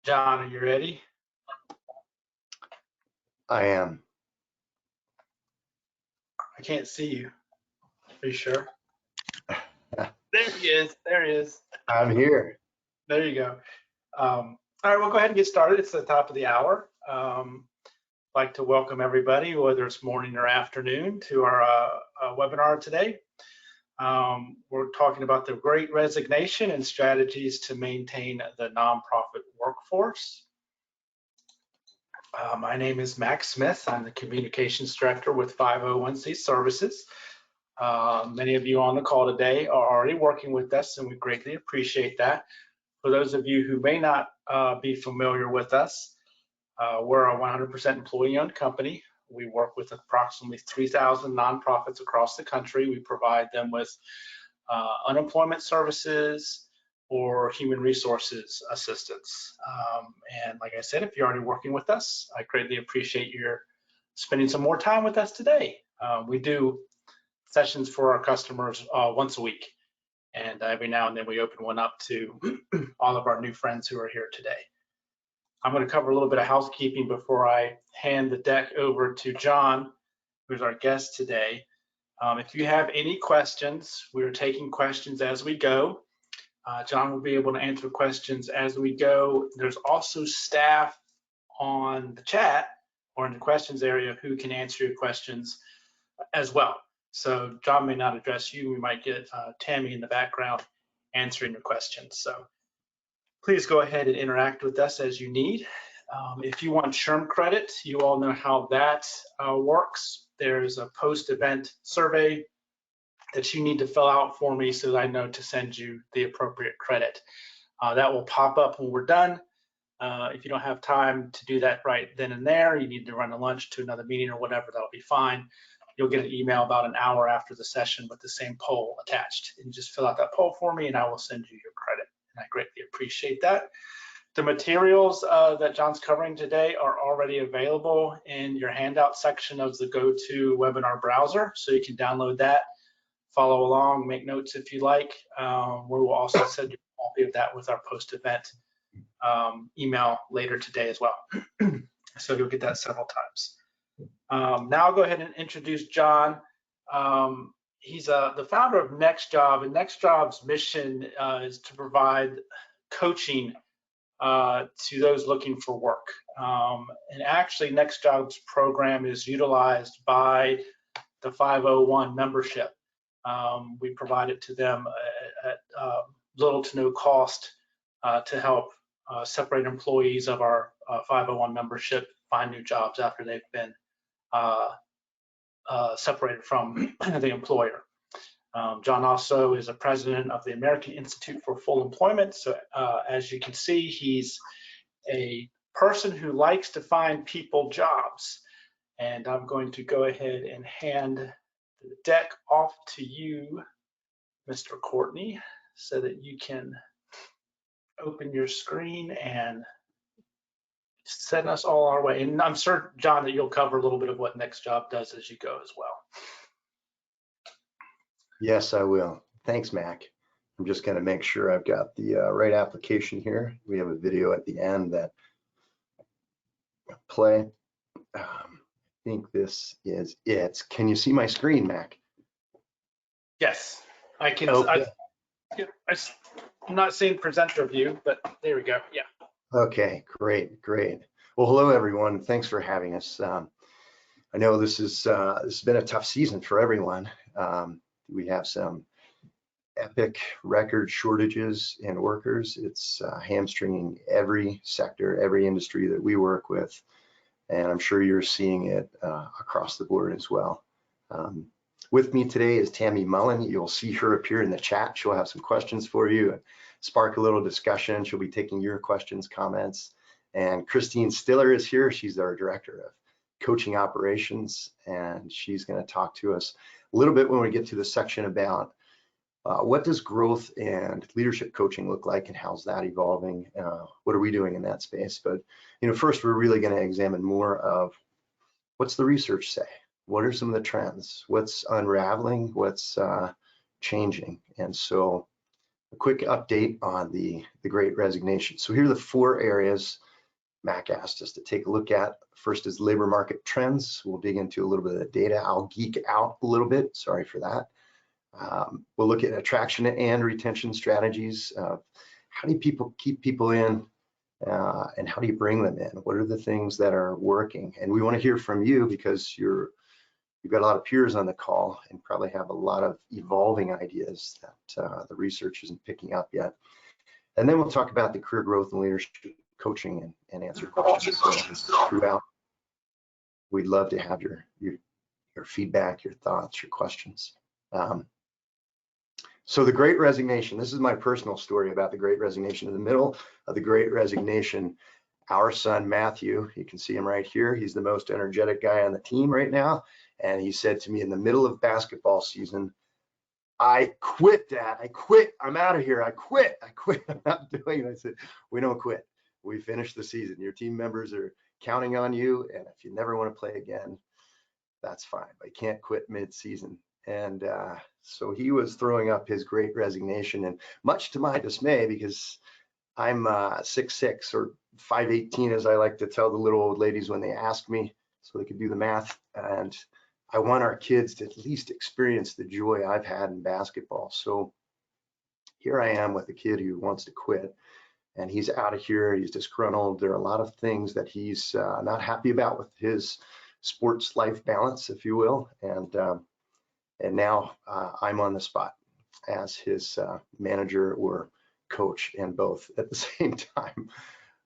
John, are you ready? I am. I can't see you. Are you sure? There he is. There he is. I'm here. There you go. All right, we'll go ahead and get started. It's the top of the hour. I'd like to welcome everybody, whether it's morning or afternoon, to our webinar today. We're talking about the Great Resignation and strategies to maintain the nonprofit workforce. My name is Max Smith. I'm the Communications Director with 501c Services. Many of you on the call today are already working with us, and we greatly appreciate that. For those of you who may not be familiar with us, we're a 100% employee-owned company. We work with approximately 3,000 nonprofits across the country. We provide them with unemployment services or human resources assistance. And like I said, if you're already working with us, I greatly appreciate your spending some more time with us today. We do sessions for our customers once a week, and every now and then we open one up to all of our new friends who are here today. I'm going to cover a little bit of housekeeping before I hand the deck over to John, who's our guest today. If you have any questions, we're taking questions as we go. John will be able to answer questions as we go. There's also staff on the chat or in the questions area who can answer your questions as well. So John may not address you. We might get Tammy in the background answering your questions. So please go ahead and interact with us as you need. If you want SHRM credit, you all know how that works. There's a post-event survey that you need to fill out for me so that I know to send you the appropriate credit. That will pop up when we're done. If you don't have time to do that right then and there, you need to run a lunch to another meeting or whatever, that'll be fine. You'll get an email about an hour after the session with the same poll attached. And just fill out that poll for me and I will send you your credit. And I greatly appreciate that. The materials that John's covering today are already available in your handout section of the GoToWebinar browser. So you can download that, follow along, make notes if you like. We will also send you a copy of that with our post-event email later today as well. So you'll get that several times. Now I'll go ahead and introduce John. He's the founder of NextJob, and NextJob's mission is to provide coaching to those looking for work. And actually, NextJob's program is utilized by the 501 membership. We provide it to them at little to no cost to help separate employees of our 501 membership find new jobs after they've been separated from the employer. John also is a president of the American Institute for Full Employment. So as you can see, he's a person who likes to find people jobs. And I'm going to go ahead and hand the deck off to you, Mr. Courtney, so that you can open your screen and send us all our way. And I'm sure, John, that you'll cover a little bit of what NextJob does as you go as well. Yes, I will. Thanks, Mac. I'm just going to make sure I've got the right application here. We have a video at the end that play. I think this is it. Can you see my screen, Mac? Yes, I can. Okay. I'm not seeing presenter view, but there we go. Yeah. Okay, great, great. Well, hello, everyone. Thanks for having us. I know this has been a tough season for everyone. We have some epic record shortages in workers. It's hamstringing every sector, every industry that we work with, and I'm sure you're seeing it across the board as well. With me today is Tammy Mullen. You'll see her appear in the chat. She'll have some questions for you and spark a little discussion. She'll be taking your questions, comments. And Christine Stiller is here. She's our director of coaching operations, and she's going to talk to us a little bit when we get to the section about what does growth and leadership coaching look like and how's that evolving? What are we doing in that space? But first, we're really going to examine more of what's the research say? What are some of the trends? What's unraveling? What's changing? And so a quick update on the Great Resignation. So here are the 4 areas Mac asked us to take a look at. First is labor market trends. We'll dig into a little bit of the data. I'll geek out a little bit. Sorry for that. We'll look at attraction and retention strategies. How do people keep people in, and how do you bring them in? What are the things that are working? And we want to hear from you because you've got a lot of peers on the call and probably have a lot of evolving ideas that the research isn't picking up yet. And then we'll talk about the career growth and leadership coaching and answer questions throughout. We'd love to have your feedback, your thoughts, your questions. So the Great Resignation, this is my personal story about the Great Resignation. In the middle of the Great Resignation, our son, Matthew, you can see him right here. He's the most energetic guy on the team right now. And he said to me in the middle of basketball season, I quit, Dad. I quit. I'm out of here. I quit. I'm not doing it. I said, we don't quit. We finished the season. Your team members are counting on you. And if you never want to play again, that's fine. But you can't quit mid-season. And so he was throwing up his Great Resignation, and much to my dismay, because I'm 6'6" or 5'18", as I like to tell the little old ladies when they ask me, so they could do the math. And I want our kids to at least experience the joy I've had in basketball. So here I am with a kid who wants to quit, and he's out of here. He's disgruntled. There are a lot of things that he's not happy about with his sports life balance, if you will. And now I'm on the spot as his manager or coach, and both at the same time.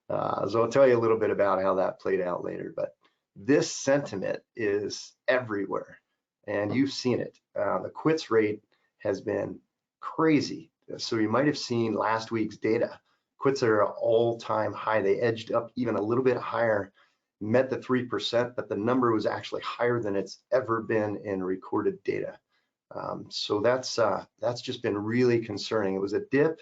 So I'll tell you a little bit about how that played out later. But this sentiment is everywhere, and you've seen it. The quits rate has been crazy. So you might have seen last week's data. Quits are an all-time high. They edged up even a little bit higher, met the 3%, but the number was actually higher than it's ever been in recorded data. So that's just been really concerning. It was a dip,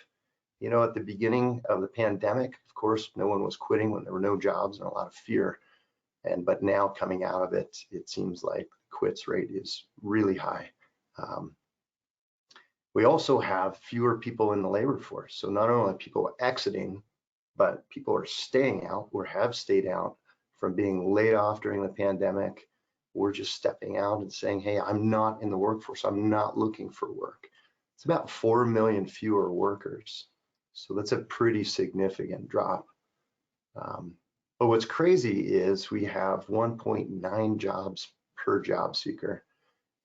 you know, at the beginning of the pandemic. Of course, no one was quitting when there were no jobs and a lot of fear. But now coming out of it, it seems like the quits rate is really high. We also have fewer people in the labor force. So not only people exiting, but people are staying out or have stayed out from being laid off during the pandemic. We're just stepping out and saying, hey, I'm not in the workforce. I'm not looking for work. It's about 4 million fewer workers. So that's a pretty significant drop. But what's crazy is we have 1.9 jobs per job seeker.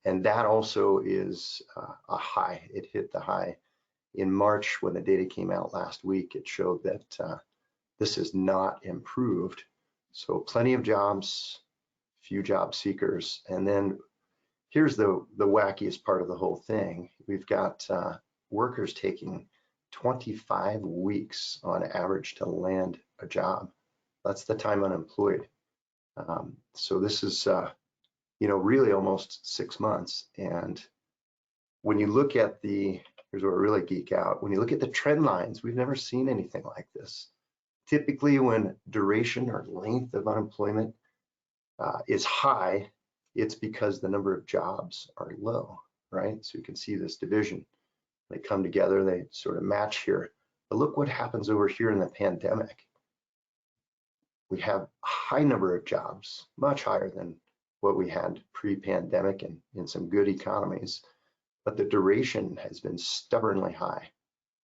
And that also is a high. It hit the high in March when the data came out last week. It showed that this has not improved. So plenty of jobs, few job seekers. And then here's the wackiest part of the whole thing. We've got workers taking 25 weeks on average to land a job. That's the time unemployed. So this is, you know, really almost 6 months. And when you look at here's where I really geek out. When you look at the trend lines, we've never seen anything like this. Typically when duration or length of unemployment is high, it's because the number of jobs are low, right? So you can see this division. They come together, they sort of match here. But look what happens over here in the pandemic. We have a high number of jobs, much higher than what we had pre-pandemic and in some good economies. But the duration has been stubbornly high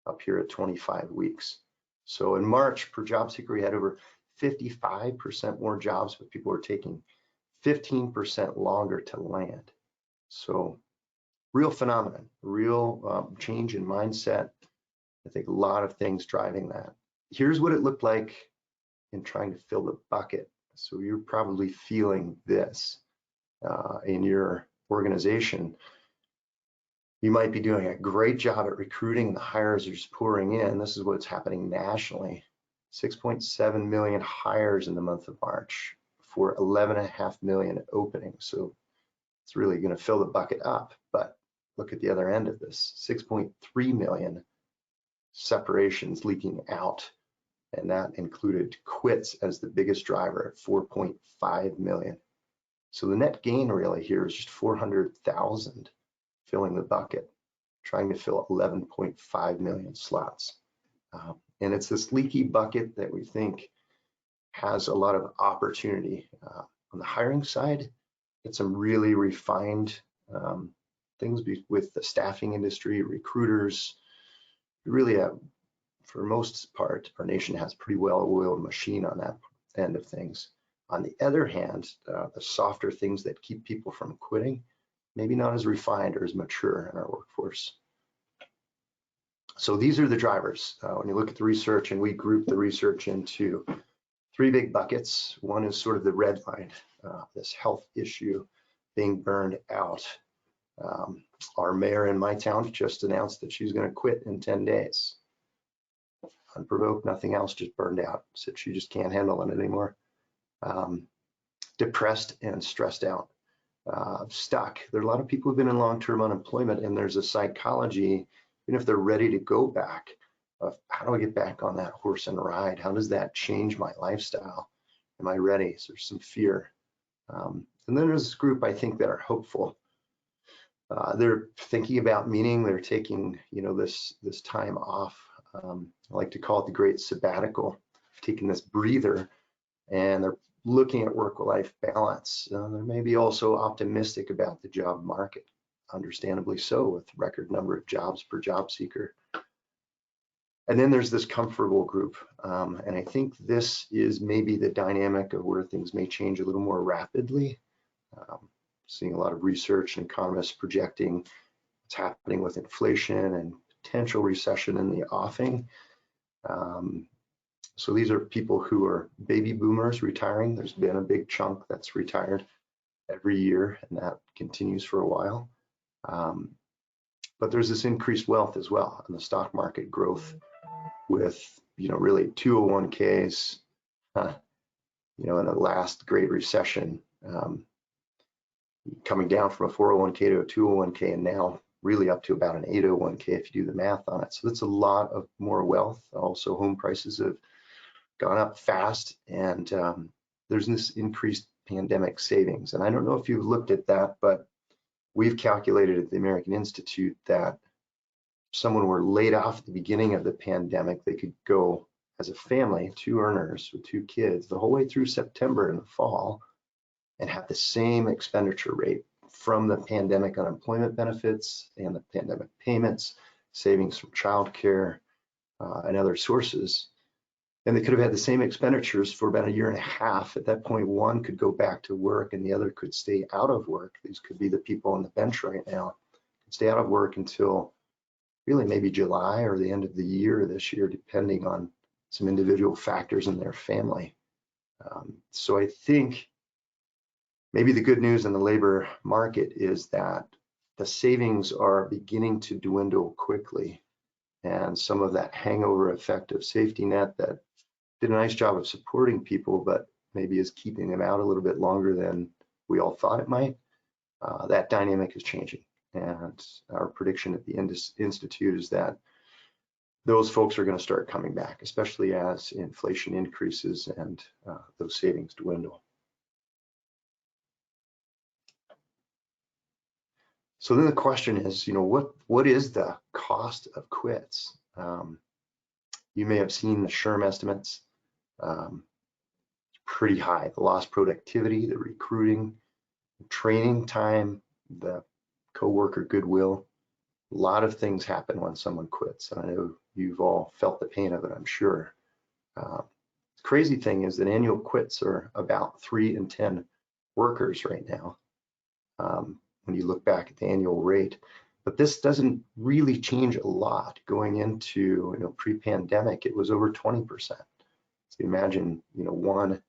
up here at 25 weeks. So in March, per job seeker, we had over 55% more jobs, but people were taking 15% longer to land. So real phenomenon, real change in mindset. I think a lot of things driving that. Here's what it looked like in trying to fill the bucket. So you're probably feeling this in your organization. You might be doing a great job at recruiting and the hires are just pouring in. This is what's happening nationally. 6.7 million hires in the month of March for 11.5 million openings. So it's really going to fill the bucket up. But look at the other end of this, 6.3 million separations leaking out. And that included quits as the biggest driver at 4.5 million. So the net gain really here is just 400,000 filling the bucket. trying to fill 11.5 million slots. And it's this leaky bucket that we think has a lot of opportunity. On the hiring side, it's some really refined things with the staffing industry, recruiters. Really, for most part, our nation has a pretty well-oiled machine on that end of things. On the other hand, the softer things that keep people from quitting, maybe not as refined or as mature in our workforce. So these are the drivers. When you look at the research, and we group the research into three big buckets. One is sort of the red line, this health issue, being burned out. Our mayor in my town just announced that she's going to quit in 10 days. Unprovoked, nothing else, just burned out. Said she just can't handle it anymore. Depressed and stressed out, stuck. There are a lot of people who've been in long-term unemployment, and there's a psychology, even if they're ready to go back, of how do I get back on that horse and ride? How does that change my lifestyle? Am I ready? So there's some fear. And then there's this group, I think, that are hopeful. They're thinking about meaning. They're taking, this time off. I like to call it the great sabbatical, taking this breather, and they're looking at work-life balance. They're maybe also optimistic about the job market, understandably so, with record number of jobs per job seeker. And then there's this comfortable group. And I think this is maybe the dynamic of where things may change a little more rapidly. Seeing a lot of research and economists projecting what's happening with inflation and potential recession in the offing. So these are people who are baby boomers retiring. There's been a big chunk that's retired every year, and that continues for a while. But there's this increased wealth as well, and the stock market growth with, really 201ks, in the last Great Recession, coming down from a 401k to a 201k, and now really up to about an 801k if you do the math on it. So that's a lot of more wealth. Also, home prices have gone up fast, and there's this increased pandemic savings. And I don't know if you've looked at that, but we've calculated at the American Institute that if someone were laid off at the beginning of the pandemic, they could go as a family, 2 earners with 2 kids, the whole way through September in the fall, and have the same expenditure rate from the pandemic unemployment benefits and the pandemic payments, savings from childcare and other sources. And they could have had the same expenditures for about 1.5 years. At that point, one could go back to work and the other could stay out of work. These could be the people on the bench right now, stay out of work until really maybe July or the end of the year this year, depending on some individual factors in their family. So I think maybe the good news in the labor market is that the savings are beginning to dwindle quickly, and some of that hangover effect of safety net that did a nice job of supporting people, but maybe is keeping them out a little bit longer than we all thought it might. That dynamic is changing, and our prediction at the Institute is that those folks are going to start coming back, especially as inflation increases and those savings dwindle. So then the question is, what is the cost of quits? You may have seen the SHRM estimates. Pretty high. The lost productivity, the recruiting, the training time, the coworker goodwill. A lot of things happen when someone quits. And I know you've all felt the pain of it, I'm sure. The crazy thing is that annual quits are about 3 in 10 workers right now. When you look back at the annual rate, but this doesn't really change a lot. Going into pre-pandemic, it was over 20%. So imagine 1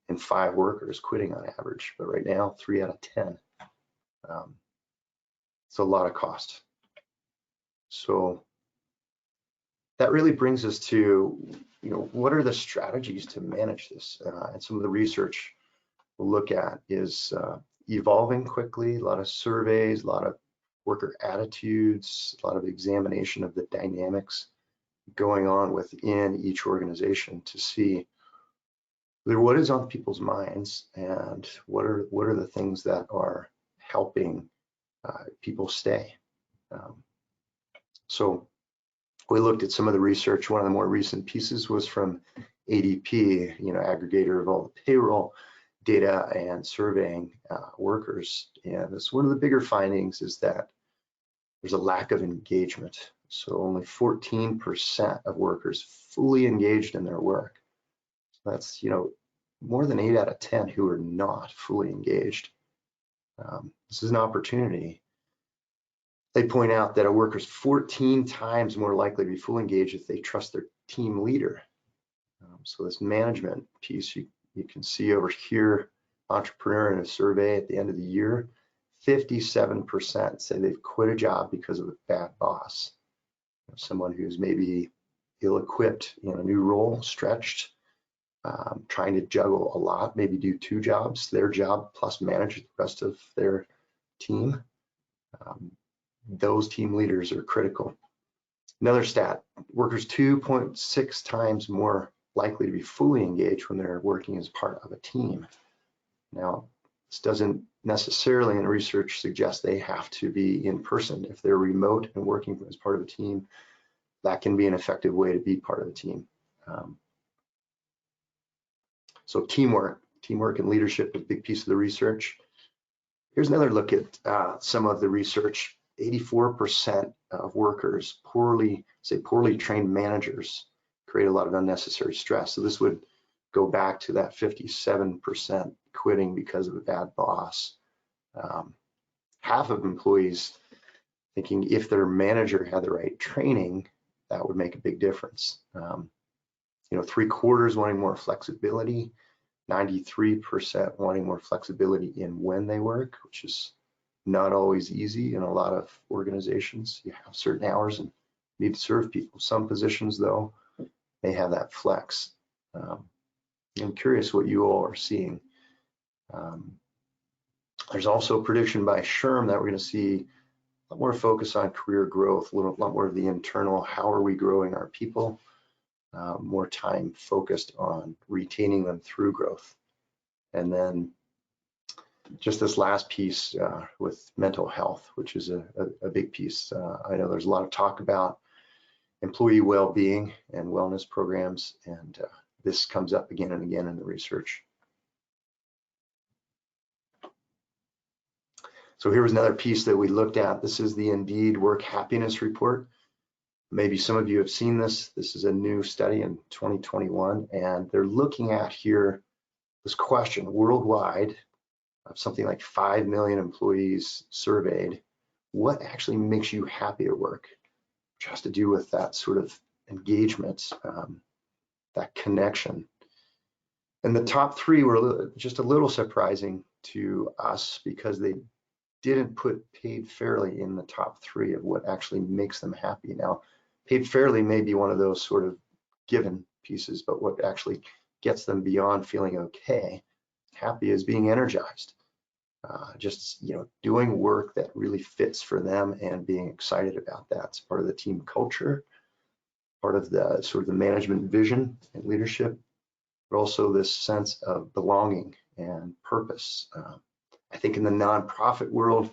in 5 workers quitting on average, but right now 3 out of 10. It's a lot of cost. So that really brings us to what are the strategies to manage this? And some of the research we'll look at is evolving quickly, a lot of surveys, a lot of worker attitudes, a lot of examination of the dynamics going on within each organization to see what is on people's minds and what are the things that are helping people stay. So we looked at some of the research. One of the more recent pieces was from ADP, aggregator of all the payroll data and surveying workers. And it's one of the bigger findings is that there's a lack of engagement. So only 14% of workers fully engaged in their work. So that's, more than 8 out of 10 who are not fully engaged. This is an opportunity. They point out that a worker's 14 times more likely to be fully engaged if they trust their team leader. So this management piece, you can see over here, entrepreneur in a survey at the end of the year, 57% say they've quit a job because of a bad boss. Someone who's maybe ill-equipped in a new role, stretched, trying to juggle a lot, maybe do 2 jobs, their job plus manage the rest of their team. Those team leaders are critical. Another stat, workers 2.6 times more likely to be fully engaged when they're working as part of a team. Now, this doesn't necessarily in research suggest they have to be in person. If they're remote and working as part of a team, that can be an effective way to be part of a team. So teamwork and leadership is a big piece of the research. Here's another look at some of the research. 84% of workers, poorly trained managers, create a lot of unnecessary stress. So this would go back to that 57% quitting because of a bad boss. Half of employees thinking if their manager had the right training, that would make a big difference. 3/4 wanting more flexibility, 93% wanting more flexibility in when they work, which is not always easy in a lot of organizations. You have certain hours and need to serve people. Some positions, though, they have that flex. I'm curious what you all are seeing. There's also a prediction by SHRM that we're going to see a lot more focus on career growth, a lot more of the internal, how are we growing our people, more time focused on retaining them through growth. And then just this last piece with mental health, which is a big piece. I know there's a lot of talk about employee well-being and wellness programs, and this comes up again and again in the research. So here was another piece that we looked at. This is the Indeed Work Happiness Report. Maybe some of you have seen this. This is a new study in 2021, and they're looking at here this question worldwide of something like 5 million employees surveyed. What actually makes you happy at work? Which has to do with that sort of engagement, that connection. And the top 3 were just a little surprising to us because they didn't put paid fairly in the top 3 of what actually makes them happy. Now, paid fairly may be one of those sort of given pieces, but what actually gets them beyond feeling okay, happy is being energized. Just doing work that really fits for them and being excited about that. It's part of the team culture, part of the sort of the management vision and leadership, but also this sense of belonging and purpose. I think in the nonprofit world,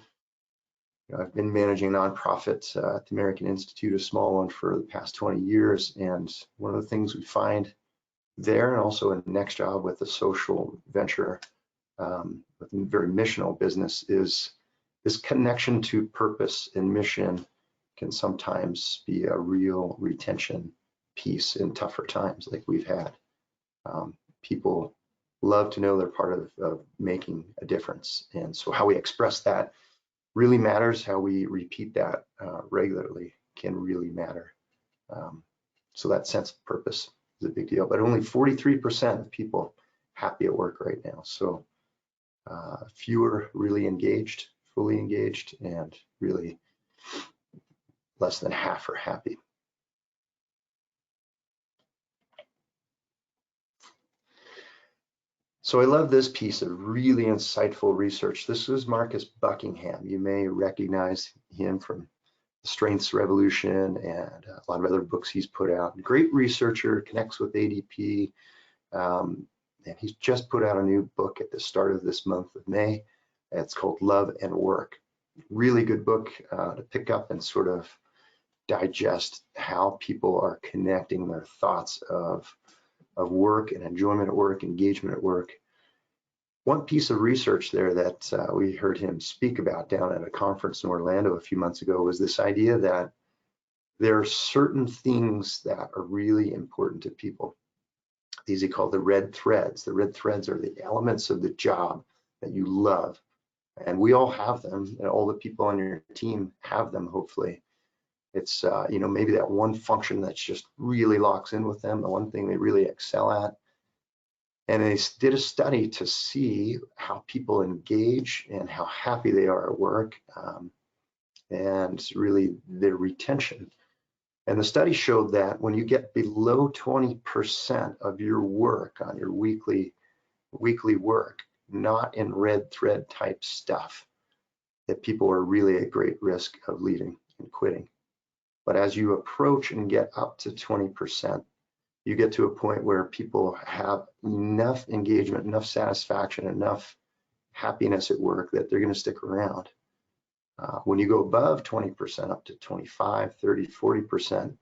I've been managing nonprofits at the American Institute, a small one, for the past 20 years. And one of the things we find there, and also in NextJob with the social venture, with a very missional business, is this connection to purpose and mission can sometimes be a real retention piece in tougher times like we've had. People love to know they're part of making a difference. And so how we express that really matters. How we repeat that regularly can really matter. So that sense of purpose is a big deal, but only 43% of people happy at work right now. So fewer really engaged, fully engaged, and really less than half are happy. So I love this piece of really insightful research. This was Marcus Buckingham. You may recognize him from The Strengths Revolution and a lot of other books he's put out. Great researcher, connects with ADP, and he's just put out a new book at the start of this month of May. It's called Love and Work. Really good book to pick up and sort of digest how people are connecting their thoughts of work and enjoyment at work, engagement at work. One piece of research there that we heard him speak about down at a conference in Orlando a few months ago was this idea that there are certain things that are really important to people. These he called the red threads. The red threads are the elements of the job that you love. And we all have them, and all the people on your team have them, hopefully. It's, maybe that one function that's just really locks in with them, the one thing they really excel at. And they did a study to see how people engage and how happy they are at work, and really their retention. And the study showed that when you get below 20% of your work on your weekly work, not in red thread type stuff, that people are really at great risk of leaving and quitting. But as you approach and get up to 20%, you get to a point where people have enough engagement, enough satisfaction, enough happiness at work that they're going to stick around. When you go above 20%, up to 25, 30, 40%,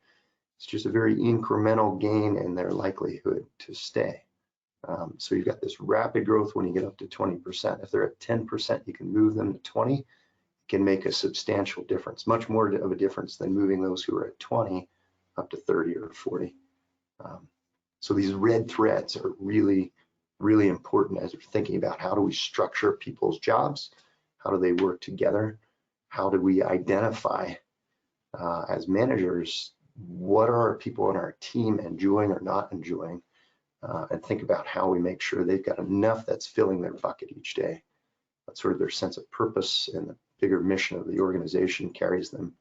it's just a very incremental gain in their likelihood to stay. So you've got this rapid growth when you get up to 20%. If they're at 10%, you can move them to 20. It can make a substantial difference, much more of a difference than moving those who are at 20 up to 30 or 40. So these red threads are really, really important as we're thinking about how do we structure people's jobs, how do they work together, how do we identify as managers what are our people on our team enjoying or not enjoying, and think about how we make sure they've got enough that's filling their bucket each day. That's sort of their sense of purpose, and the bigger mission of the organization carries them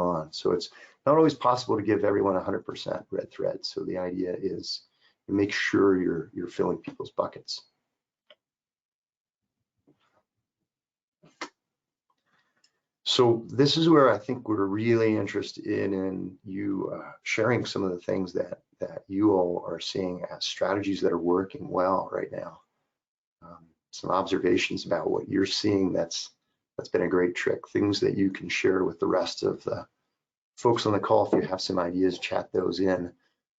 on. So it's not always possible to give everyone 100% red thread. So the idea is to make sure you're filling people's buckets. So this is where I think we're really interested in you sharing some of the things that you all are seeing as strategies that are working well right now. Some observations about what you're seeing that's been a great trick, things that you can share with the rest of the folks on the call. If you have some ideas, chat those in.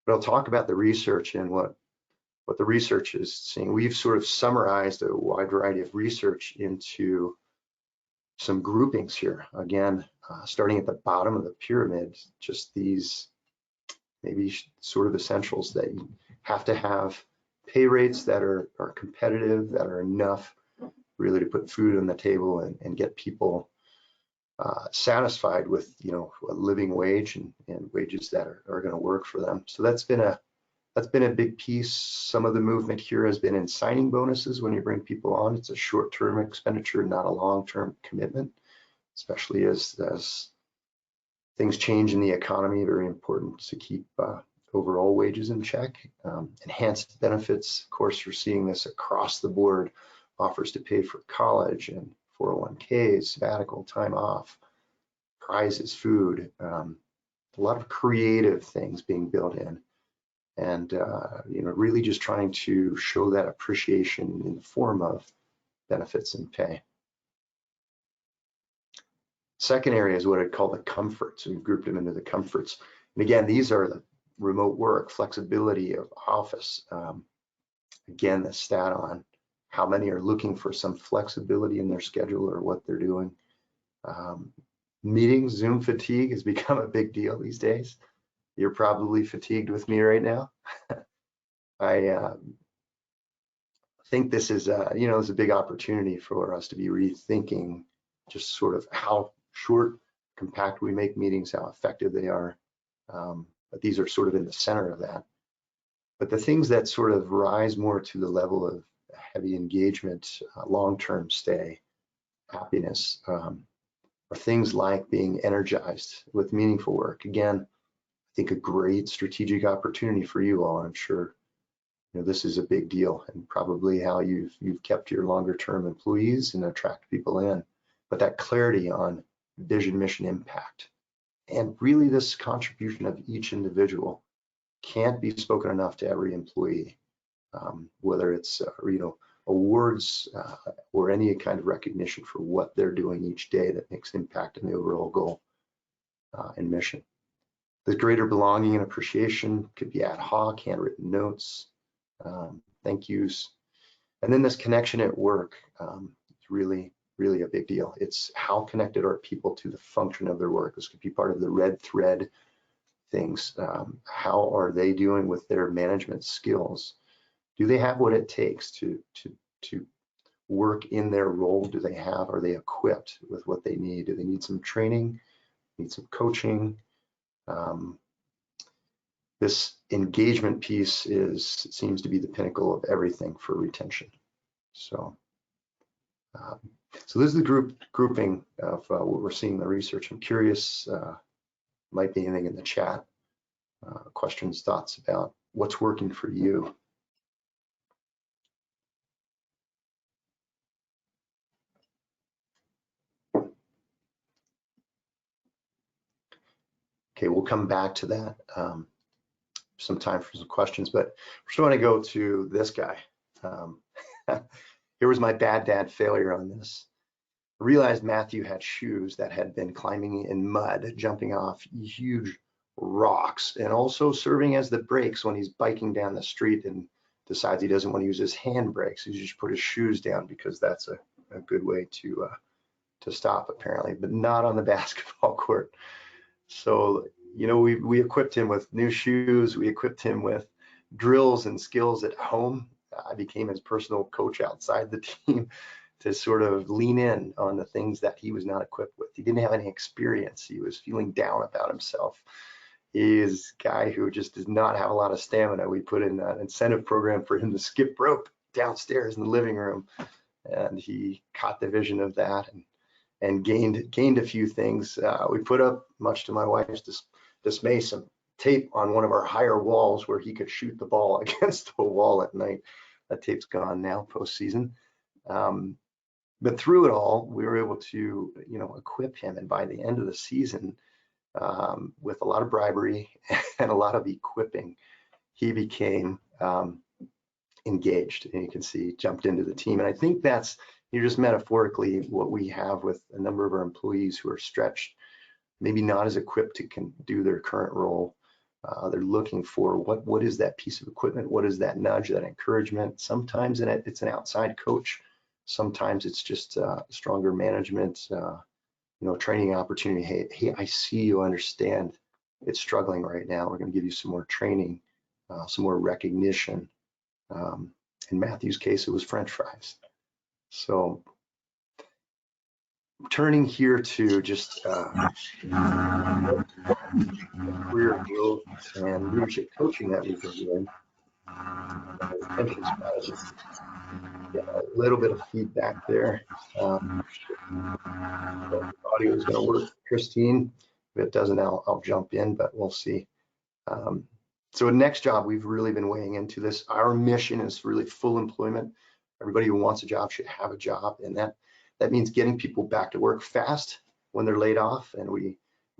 But I'll talk about the research and what the research is seeing. We've sort of summarized a wide variety of research into some groupings here. Again, starting at the bottom of the pyramid, just these maybe sort of essentials that you have to have pay rates that are competitive, that are enough really to put food on the table and get people satisfied with, a living wage and wages that are going to work for them. So that's been a big piece. Some of the movement here has been in signing bonuses when you bring people on. It's a short-term expenditure, not a long-term commitment, especially as things change in the economy. Very important to keep overall wages in check. Enhanced benefits, of course, you're seeing this across the board. Offers to pay for college and 401ks, sabbatical, time off, prizes, food, a lot of creative things being built in. And, really just trying to show that appreciation in the form of benefits and pay. Second area is what I'd call the comforts. We've grouped them into the comforts. And again, these are the remote work, flexibility of office. Again, the stat on how many are looking for some flexibility in their schedule or what they're doing. Meetings, Zoom fatigue has become a big deal these days. You're probably fatigued with me right now. I think this is, it's a big opportunity for us to be rethinking just sort of how short, compact we make meetings, how effective they are. But these are sort of in the center of that. But the things that sort of rise more to the level of heavy engagement, long-term stay, happiness, are things like being energized with meaningful work. Again, I think a great strategic opportunity for you all. I'm sure this is a big deal, and probably how you've kept your longer-term employees and attract people in. But that clarity on vision, mission, impact, and really this contribution of each individual can't be spoken enough to every employee, whether it's awards or any kind of recognition for what they're doing each day that makes impact in the overall goal. and mission. The greater belonging and appreciation could be ad hoc, handwritten notes, thank yous. And then this connection at work is really, really a big deal. It's how connected are people to the function of their work. This could be part of the red thread things. How are they doing with their management skills? Do they have what it takes to work in their role? Are they equipped with what they need? Do they need some training, need some coaching? This engagement piece seems to be the pinnacle of everything for retention. So, so this is the grouping of what we're seeing in the research. I'm curious, might be anything in the chat, questions, thoughts about what's working for you. Okay, we'll come back to that. Some time for some questions, but first I want to go to this guy. Here was my bad dad failure on this. I realized Matthew had shoes that had been climbing in mud, jumping off huge rocks, and also serving as the brakes when he's biking down the street and decides he doesn't want to use his hand brakes. He just put his shoes down because that's a good way to stop, apparently, but not on the basketball court. So, you know, we equipped him with new shoes. We equipped him with drills and skills at home. I became his personal coach outside the team to sort of lean in on the things that he was not equipped with. He didn't have any experience. He was feeling down about himself. He is a guy who just does not have a lot of stamina. We put in an incentive program for him to skip rope downstairs in the living room, and he caught the vision of that and gained a few things. We put up, much to my wife's dismay, some tape on one of our higher walls where he could shoot the ball against the wall at night. That tape's gone now, postseason. But through it all, we were able to, you know, equip him. And by the end of the season, with a lot of bribery and a lot of equipping, he became engaged. And you can see he jumped into the team. And I think that's, you just metaphorically what we have with a number of our employees who are stretched, maybe not as equipped to do their current role. They're looking for what is that piece of equipment? What is that nudge, that encouragement? Sometimes it's an outside coach. Sometimes it's just stronger management, you know, training opportunity. Hey, I see you understand it's struggling right now. We're going to give you some more training, some more recognition. In Matthew's case, it was French fries. So turning here to just career growth and leadership coaching that we've been doing. Retention strategies. Yeah, a little bit of feedback there. The audio is going to work, Christine. If it doesn't, I'll jump in, but we'll see. So at NextJob, we've really been weighing into this. Our mission is really full employment. Everybody who wants a job should have a job, and that means getting people back to work fast when they're laid off. And we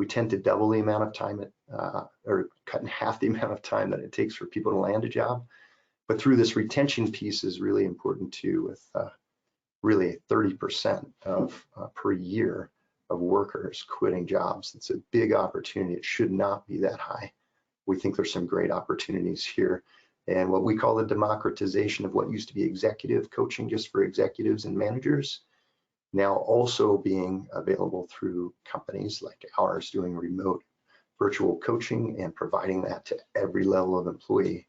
tend to double the amount of time or cut in half the amount of time that it takes for people to land a job. But through this retention piece is really important too, with really 30% of per year of workers quitting jobs. It's a big opportunity. It should not be that high. We think there's some great opportunities here. And what we call the democratization of what used to be executive coaching just for executives and managers, now also being available through companies like ours doing remote virtual coaching and providing that to every level of employee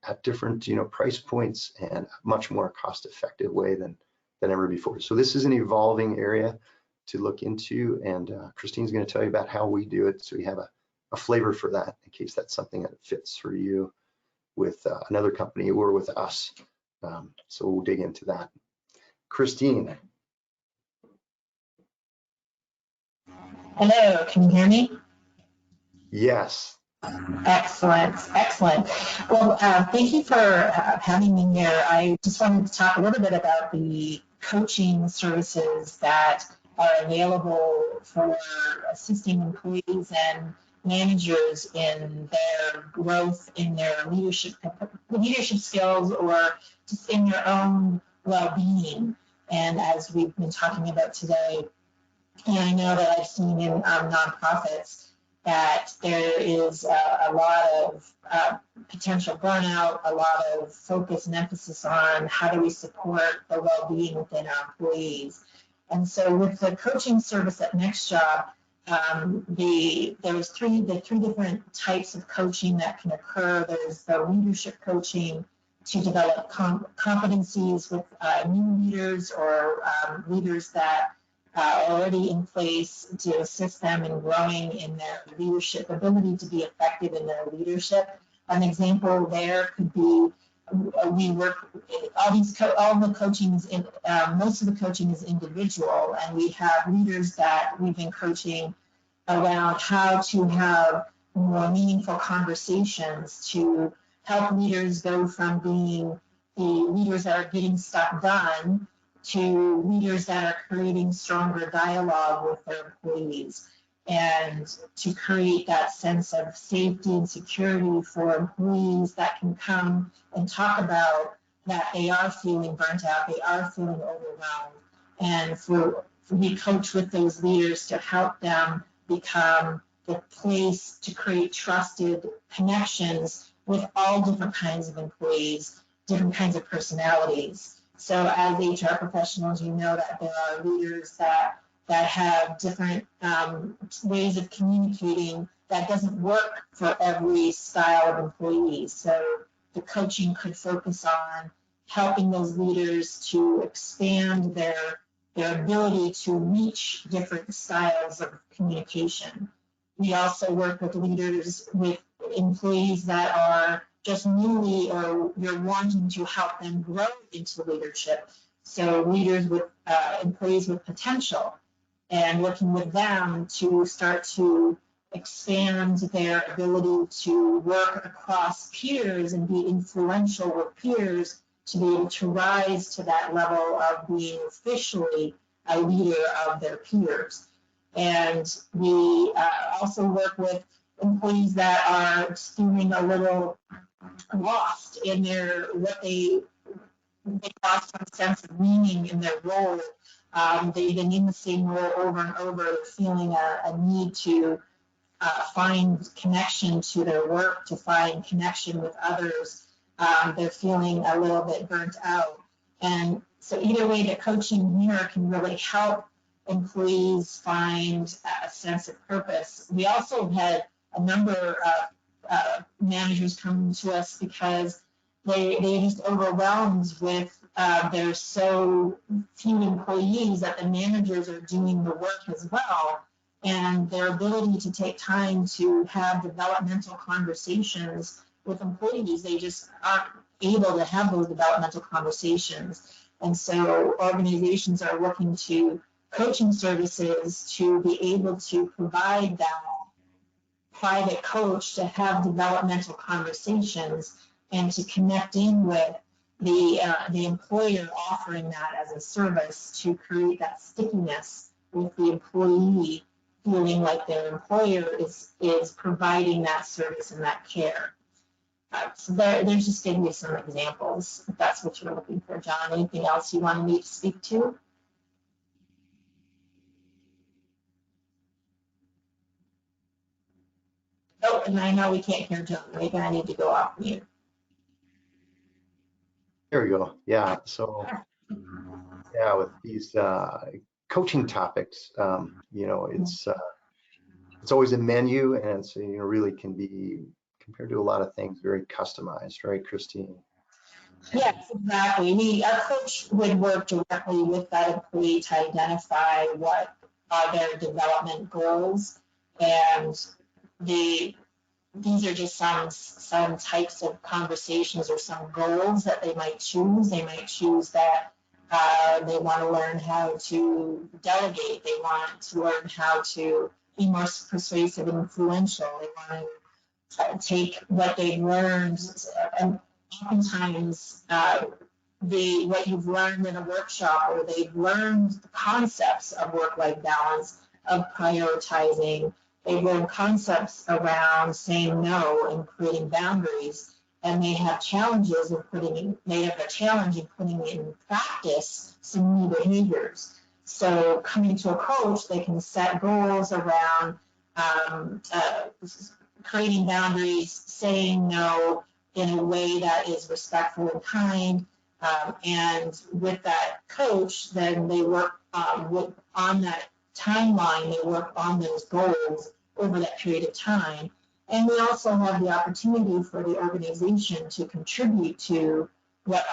at different, you know, price points and a much more cost-effective way than ever before. So this is an evolving area to look into, and Christine's going to tell you about how we do it, so you have a flavor for that in case that's something that fits for you with another company or with us. So we'll dig into that. Christine. Hello, can you hear me? Yes. Excellent, excellent. Well, thank you for having me here. I just wanted to talk a little bit about the coaching services that are available for assisting employees and managers in their growth, in their leadership skills, or just in your own well-being. And as we've been talking about today, And I know that I've seen in nonprofits that there is a lot of potential burnout, a lot of focus and emphasis on how do we support the well-being within our employees. And so with the coaching service at NextJob, there's three different types of coaching that can occur. There's the leadership coaching to develop competencies with new leaders or leaders that are already in place to assist them in growing in their leadership ability to be effective in their leadership. An example there could be we work all the coaching is in most of the coaching is individual, and we have leaders that we've been coaching around how to have more meaningful conversations to help leaders go from being the leaders that are getting stuff done to leaders that are creating stronger dialogue with their employees, and to create that sense of safety and security for employees that can come and talk about that they are feeling burnt out, they are feeling overwhelmed, and we coach with those leaders to help them become the place to create trusted connections with all different kinds of employees, different kinds of personalities. So as HR professionals, you know that there are leaders that have different ways of communicating that doesn't work for every style of employee. So the coaching could focus on helping those leaders to expand their ability to reach different styles of communication. We also work with leaders, with employees that are just newly, or you're wanting to help them grow into leadership. So leaders with employees with potential, and working with them to start to expand their ability to work across peers and be influential with peers to be able to rise to that level of being officially a leader of their peers. And we also work with employees that are feeling a little lost in they lost some sense of meaning in their role. They've been in the same role over and over, feeling a need to find connection to their work, to find connection with others. They're feeling a little bit burnt out. And so either way, the coaching here can really help employees find a sense of purpose. We also had a number of managers come to us because they're just overwhelmed with there's so few employees that the managers are doing the work as well, and their ability to take time to have developmental conversations with employees, they just aren't able to have those developmental conversations. And so organizations are looking to coaching services to be able to provide that private coach to have developmental conversations and to connect in with the employer offering that as a service to create that stickiness with the employee feeling like their employer is providing that service and that care. So there's just giving you some examples, if that's what you're looking for, John. Anything else you wanted me to speak to? Oh, and I know we can't hear John. Maybe I need to go off mute. There we go. Yeah. So, yeah, with these coaching topics, it's always a menu, and it's really can be, compared to a lot of things, very customized, right, Christine? Yes, exactly. Our coach would work directly with that employee to identify what are their development goals, and these are just some types of conversations or some goals that they might choose. They might choose that they want to learn how to delegate. They want to learn how to be more persuasive and influential. They want to take what they've learned, and oftentimes what you've learned in a workshop, or they've learned the concepts of work-life balance, of prioritizing. They've learned concepts around saying no and creating boundaries, and they have challenges of putting in practice some new behaviors. So coming to a coach, they can set goals around creating boundaries, saying no in a way that is respectful and kind. And with that coach, then they work on that timeline, they work on those goals over that period of time. And we also have the opportunity for the organization to contribute to what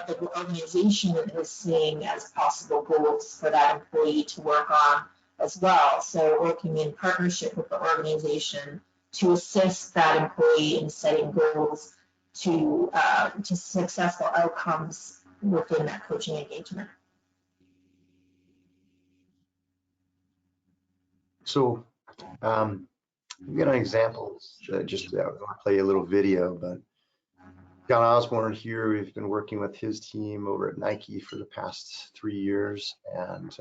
the organization is seeing as possible goals for that employee to work on as well. So working in partnership with the organization to assist that employee in setting goals to successful outcomes within that coaching engagement. So we've got an example, I'll play a little video, but John Osborne here, we've been working with his team over at Nike for the past 3 years, and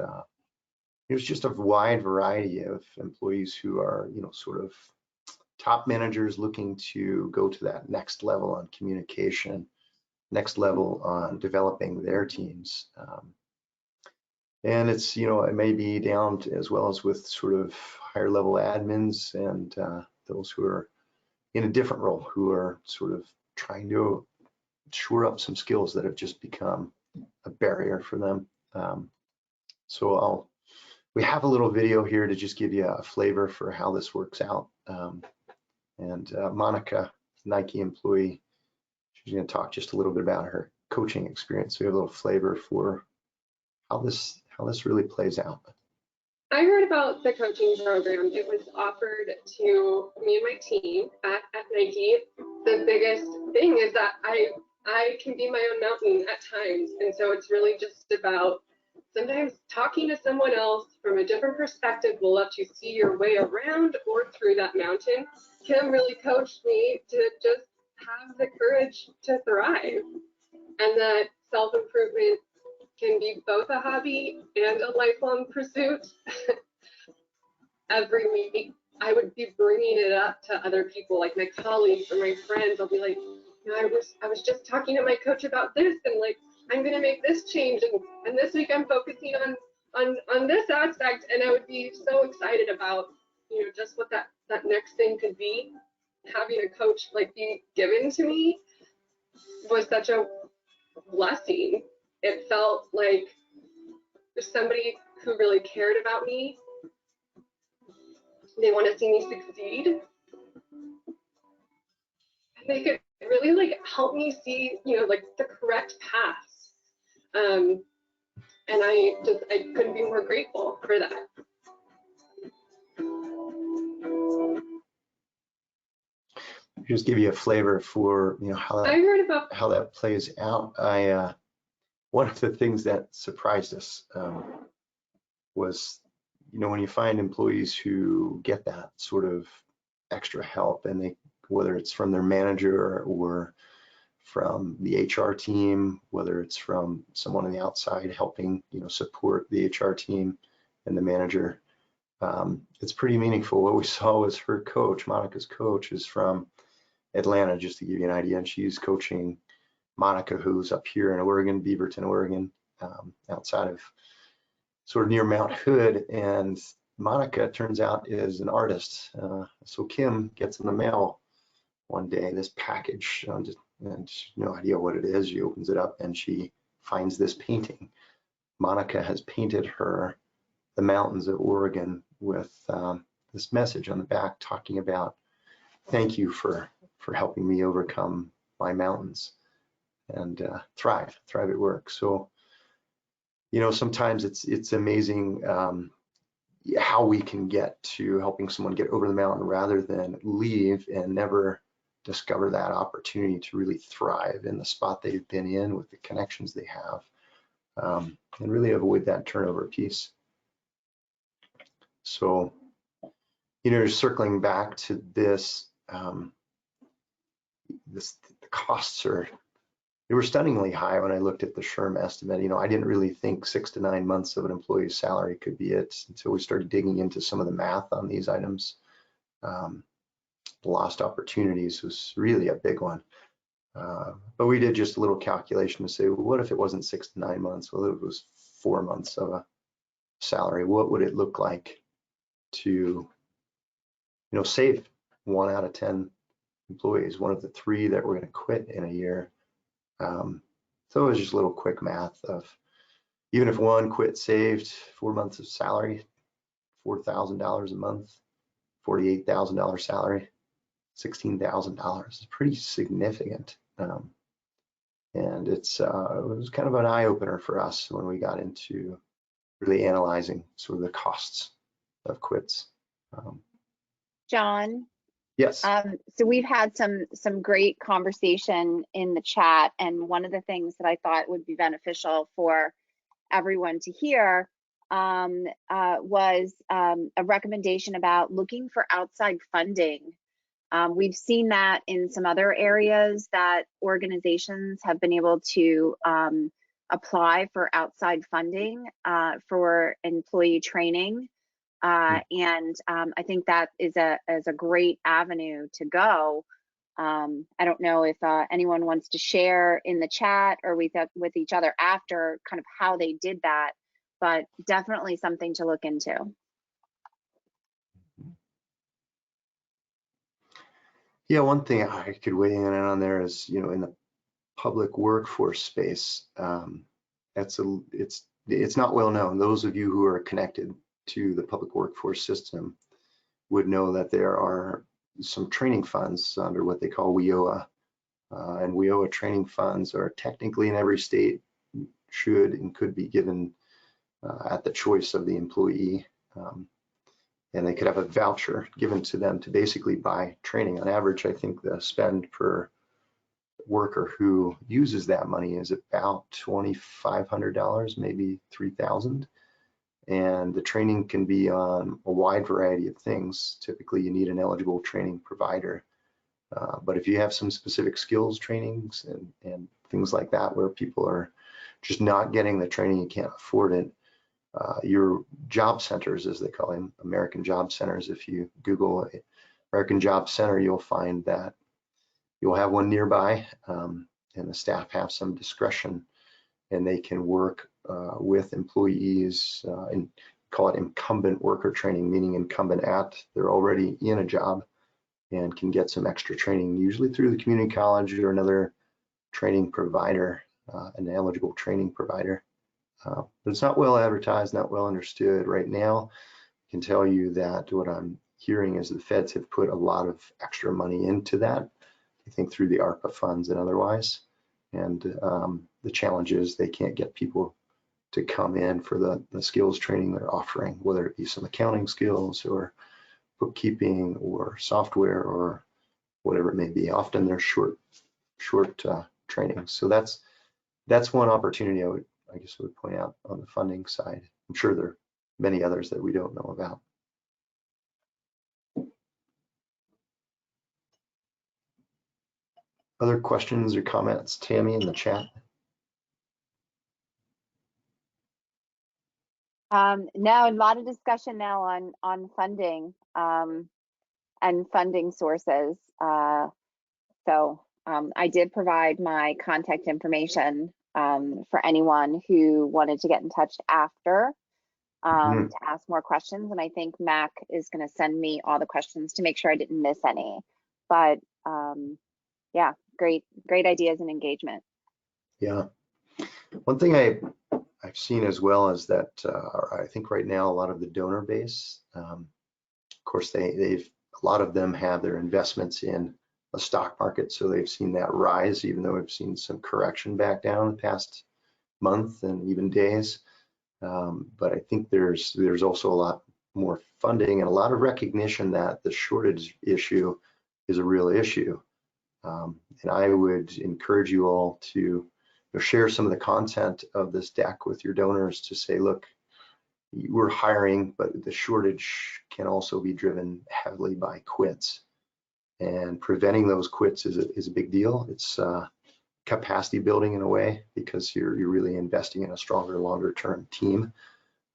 there's just a wide variety of employees who are, sort of top managers looking to go to that next level on communication, next level on developing their teams. And it's, it may be down to, as well as with sort of higher level admins and those who are in a different role, who are sort of trying to shore up some skills that have just become a barrier for them. So we have a little video here to just give you a flavor for how this works out. And Monika, Nike employee, she's going to talk just a little bit about her coaching experience. So we have a little flavor for how this really plays out. I heard about the coaching program. It was offered to me and my team at Nike. The biggest thing is that I can be my own mountain at times. And so it's really just about sometimes talking to someone else from a different perspective will let you see your way around or through that mountain. Kim really coached me to just have the courage to thrive, and that self-improvement can be both a hobby and a lifelong pursuit. Every week, I would be bringing it up to other people, like my colleagues or my friends. I'll be like, I was just talking to my coach about this, and like, I'm gonna make this change, and this week I'm focusing on this aspect, and I would be so excited about, just what that next thing could be. Having a coach like be given to me was such a blessing. It felt like there's somebody who really cared about me. They want to see me succeed. And they could really like help me see, like the correct path. And I couldn't be more grateful for that. Just give you a flavor for how that plays out. One of the things that surprised us was when you find employees who get that sort of extra help, and whether it's from their manager or from the HR team, whether it's from someone on the outside helping support the HR team and the manager, it's pretty meaningful. What we saw was her coach, Monika's coach, is from Atlanta, just to give you an idea, and she's coaching Monika, who's up here in Oregon, Beaverton, Oregon, outside of sort of near Mount Hood. And Monika, turns out, is an artist. So Kim gets in the mail one day this package, and she has no idea what it is. She opens it up and she finds this painting. Monika has painted her the mountains of Oregon with this message on the back talking about, thank you for helping me overcome my mountains and thrive at work. So, sometimes it's amazing how we can get to helping someone get over the mountain rather than leave and never discover that opportunity to really thrive in the spot they've been in with the connections they have, and really avoid that turnover piece. So, circling back to this, the costs they were stunningly high when I looked at the SHRM estimate. I didn't really think 6 to 9 months of an employee's salary could be it until we started digging into some of the math on these items. The lost opportunities was really a big one. But we did just a little calculation to say, well, what if it wasn't 6 to 9 months? Well, it was 4 months of salary, what would it look like to, save 1 out of 10 employees, one of the 3 that were going to quit in a year. So it was just a little quick math of, even if 1 quit, saved 4 months of salary, $4,000 a month, $48,000 salary, $16,000. It's pretty significant. And it was kind of an eye opener for us when we got into really analyzing sort of the costs of quits. John? Yes. So we've had some great conversation in the chat, and one of the things that I thought would be beneficial for everyone to hear was a recommendation about looking for outside funding. We've seen that in some other areas that organizations have been able to apply for outside funding for employee training. And I think that is a great avenue to go. I don't know if anyone wants to share in the chat or with each other after kind of how they did that, but definitely something to look into. Yeah, one thing I could weigh in on there is, in the public workforce space, it's not well known. Those of you who are connected to the public workforce system would know that there are some training funds under what they call WIOA, and WIOA training funds are technically in every state, should and could be given at the choice of the employee, and they could have a voucher given to them to basically buy training. On average, I think the spend per worker who uses that money is about $2,500, maybe $3,000. And the training can be on a wide variety of things. Typically, you need an eligible training provider. But if you have some specific skills trainings and things like that, where people are just not getting the training, you can't afford it, your job centers, as they call them, American Job Centers, if you Google American Job Center, you'll find that you'll have one nearby, and the staff have some discretion, and they can work with employees and call it incumbent worker training, meaning incumbent they're already in a job and can get some extra training, usually through the community college or another training provider, an eligible training provider. But it's not well advertised, not well understood right now. I can tell you that what I'm hearing is the feds have put a lot of extra money into that, I think through the ARPA funds and otherwise. And the challenge is they can't get people to come in for the skills training they're offering, whether it be some accounting skills or bookkeeping or software or whatever it may be. Often they're short training. So that's one opportunity I guess I would point out on the funding side. I'm sure there are many others that we don't know about. Other questions or comments, Tammy, in the chat? No, a lot of discussion now on funding and funding sources. So I did provide my contact information for anyone who wanted to get in touch after to ask more questions. And I think Mac is going to send me all the questions to make sure I didn't miss any. But yeah, great ideas and engagement. Yeah. One thing I've seen as well is that I think right now a lot of the donor base, of course, a lot of them have their investments in a stock market, so they've seen that rise, even though we've seen some correction back down the past month and even days. But I think there's also a lot more funding and a lot of recognition that the shortage issue is a real issue. And I would encourage you all to share some of the content of this deck with your donors to say, look, we're hiring, but the shortage can also be driven heavily by quits. And preventing those quits is a big deal. It's capacity building in a way, because you're really investing in a stronger, longer term team.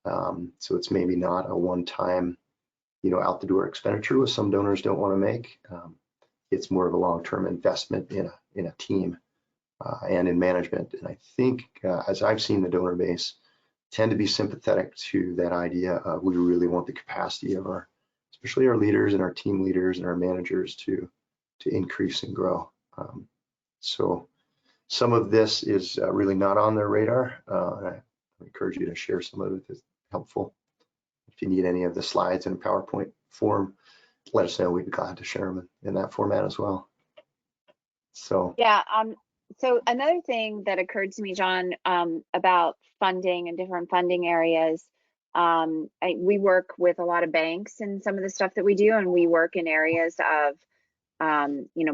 So it's maybe not a one-time, out the door expenditure, which some donors don't want to make. It's more of a long-term investment in a team and in management. And I think as I've seen the donor base, tend to be sympathetic to that idea of we really want the capacity of our, especially our leaders and our team leaders and our managers to increase and grow. So some of this is really not on their radar. And I encourage you to share some of it if it's helpful. If you need any of the slides in PowerPoint form, let us know. We'd be glad to share them in that format as well. So yeah, so another thing that occurred to me, John, about funding and different funding areas, we work with a lot of banks in some of the stuff that we do, and we work in areas of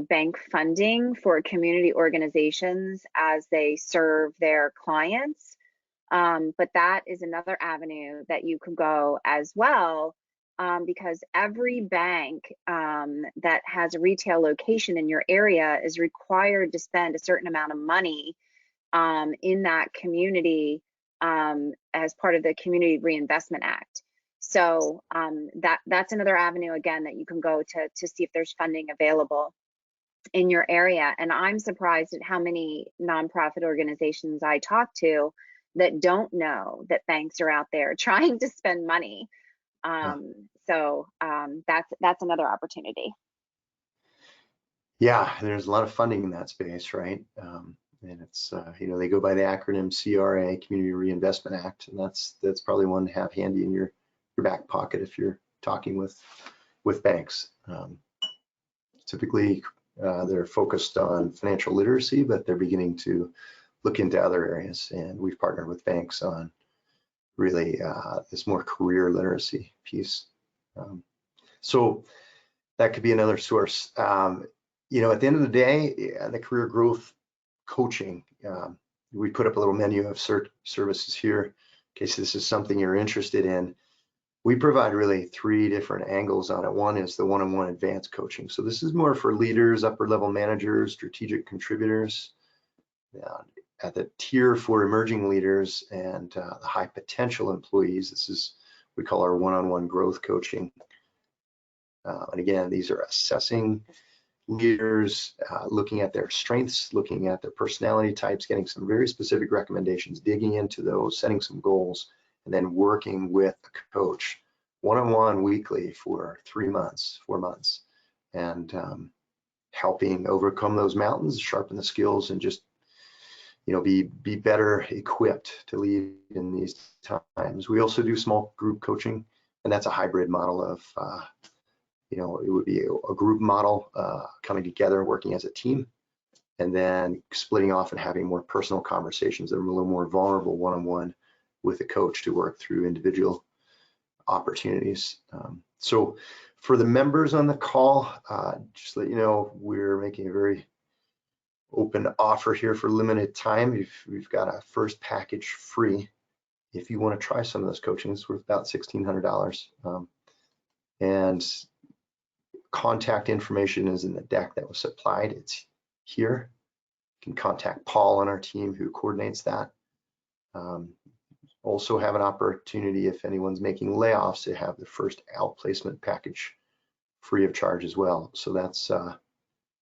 bank funding for community organizations as they serve their clients. But that is another avenue that you could go as well, because every bank that has a retail location in your area is required to spend a certain amount of money in that community as part of the Community Reinvestment Act. So that's another avenue, again, that you can go to see if there's funding available in your area. And I'm surprised at how many nonprofit organizations I talk to that don't know that banks are out there trying to spend money. So that's another opportunity. yeah, there's a lot of funding in that space, right? And it's they go by the acronym CRA, Community Reinvestment Act, and that's probably one to have handy in your back pocket if you're talking with banks. Typically, they're focused on financial literacy, but they're beginning to look into other areas, and we've partnered with banks on really this more career literacy piece. So that could be another source. At the end of the day, the career growth coaching, we put up a little menu of services here in case this is something you're interested in. We provide really 3 different angles on it. One is the one-on-one advanced coaching. So this is more for leaders, upper level managers, strategic contributors. At the tier for emerging leaders and the high potential employees, this is we call our one-on-one growth coaching. And again, these are assessing leaders, looking at their strengths, looking at their personality types, getting some very specific recommendations, digging into those, setting some goals, and then working with a coach one-on-one weekly for 3 months, 4 months, and helping overcome those mountains, sharpen the skills, and just be better equipped to lead in these times. We also do small group coaching, and that's a hybrid model of it would be a group model, coming together, working as a team, and then splitting off and having more personal conversations that are a little more vulnerable one-on-one with a coach to work through individual opportunities. So for the members on the call, just to let you know, we're making a very open offer here for limited time. We've got a first package free if you want to try some of those coachings, worth about $1,600. And contact information is in the deck that was supplied. It's here. You can contact Paul on our team who coordinates that. Also have an opportunity, if anyone's making layoffs, to have the first outplacement package free of charge as well. So that's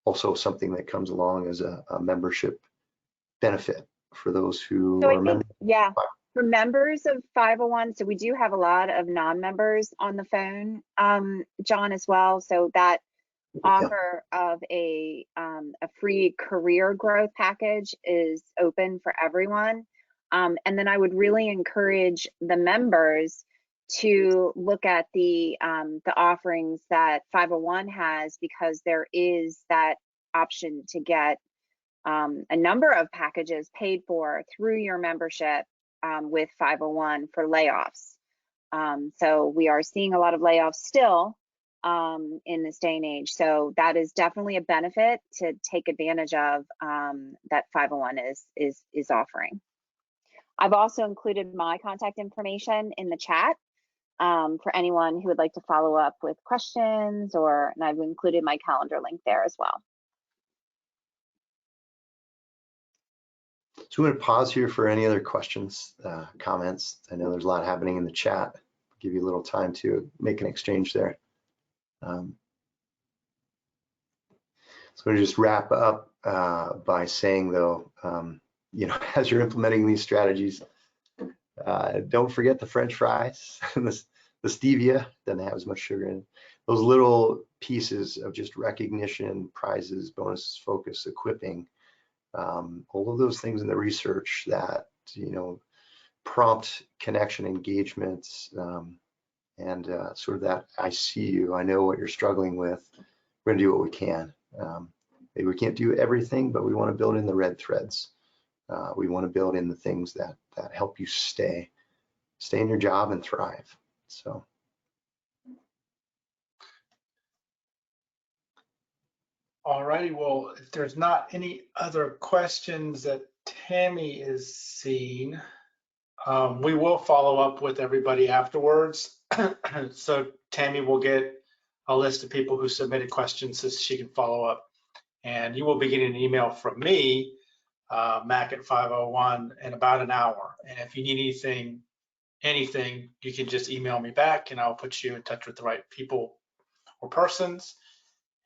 also something that comes along as a membership benefit for those who So are I think, yeah, for members of 501, so we do have a lot of non-members on the phone, John, as well. So that offer of a free career growth package is open for everyone. And then I would really encourage the members to look at the offerings that 501 has, because there is that option to get a number of packages paid for through your membership with 501 for layoffs. So we are seeing a lot of layoffs still in this day and age. So that is definitely a benefit to take advantage of that 501 is offering. I've also included my contact information in the chat for anyone who would like to follow up with questions, and I've included my calendar link there as well. So I'm going to pause here for any other questions, comments. I know there's a lot happening in the chat. I'll give you a little time to make an exchange there. So I'm going to just wrap up by saying, though, as you're implementing these strategies, Don't forget the French fries, the stevia doesn't have as much sugar in it. Those little pieces of just recognition, prizes, bonuses, focus, equipping, all of those things in the research that, prompt connection engagements, and sort of that, I see you, I know what you're struggling with. We're gonna do what we can. Maybe we can't do everything, but we want to build in the red threads. We want to build in the things that help you stay in your job and thrive. So. All righty, well, if there's not any other questions that Tammy is seeing, we will follow up with everybody afterwards. So Tammy will get a list of people who submitted questions so she can follow up. And you will be getting an email from me, Mac at 501, in about an hour. And if you need anything, you can just email me back and I'll put you in touch with the right people or persons,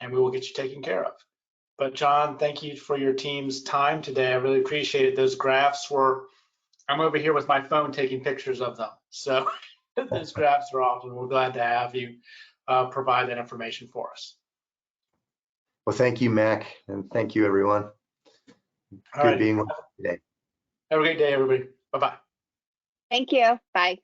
and we will get you taken care of. But John, thank you for your team's time today. I really appreciate it. Those graphs were, I'm over here with my phone taking pictures of them. So those graphs are awesome. We're glad to have you provide that information for us. Well, thank you, Mac, and thank you, everyone. All Good right. being with you today. Have a great day, everybody. Bye-bye. Thank you. Bye.